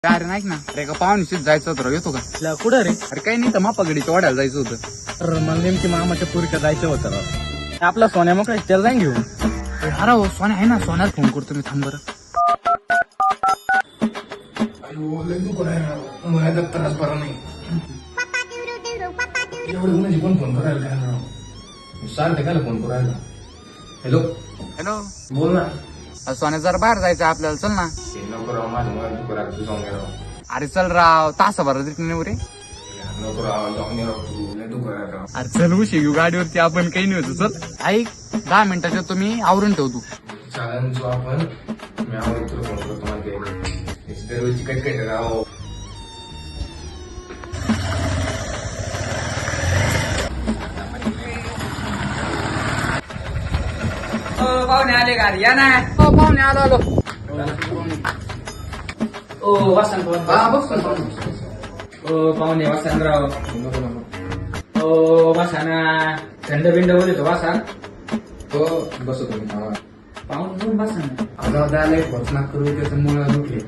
अरे नाही ना, अरे का पाहुणीशीच जायचं होतं, येतो का? कुठं रे? अरे काही नाही तर मापागडीच्या वाड्याला जायचं होतं. अरे मला नेमकी मामाच्या पुरीच्या जायचं होतं राव. आपला सोन्या मोकळा त्याला जाईन घेऊन. अरे हो सोन्या आहे ना, सोन्याला फोन करतो मी, थांब बरं. मला त्रास बरा नाही एवढं म्हणजे कोण फोन करायला काय राव सारखे काय फोन करायला. हॅलो हॅलो, बोल ना. सोन्या जरा बाहेर जायचं आपल्याला, चल ना. नको राव माझं मला दुखू राहत तू जाऊन राव. अरे चल राव, तासाभर रिटर्न रे. नको राव जाऊन ये राव तू लय दुखू राहत राव. अरे चल उशी घेऊ गाडीवरती, आपण काही नाही होतो. चल ऐक, 10 मिनिटाच्या तुम्ही आवरून ठेव तू. चालन जो आपण मी आवडत तुला फोन करतो मला दरवेळची कटकट राव. पाहुणे आले का? या ना. हो पाहुणे, आलो आलो. ओ वसंत हा बस ओ पाहुणे वसंतराव. ओ वासाना थंड बिंड बोलतो वासा. हो बसतो तुम्ही. पाहुणे वासाना. आगाव द्यायला एक भोसनाक करू त्याचं मुळे दुखले.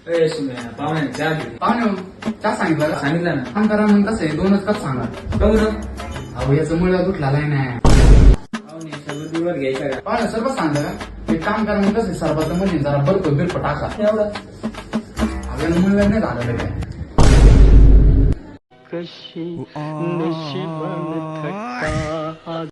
ए सुम्या पाहुण्याने चहा दिली. पाहुणे का सांगितलं का? सांगितलं ना. काम करा मग, कसं आहे 2च कप सांगा. कहू ना. अहो याचं मुळा दुखला नाही. पाहुणे सगळं दिवस घ्यायचा का? पाहुणे सर्व सांगलं का? एक काम करा मग, कसं आहे सरबत मध्ये जरा बर्फ बिर्फ टाका. एवढं आपल्याला मुळव्या नाही झालं काय. कशी नशिबान थक्का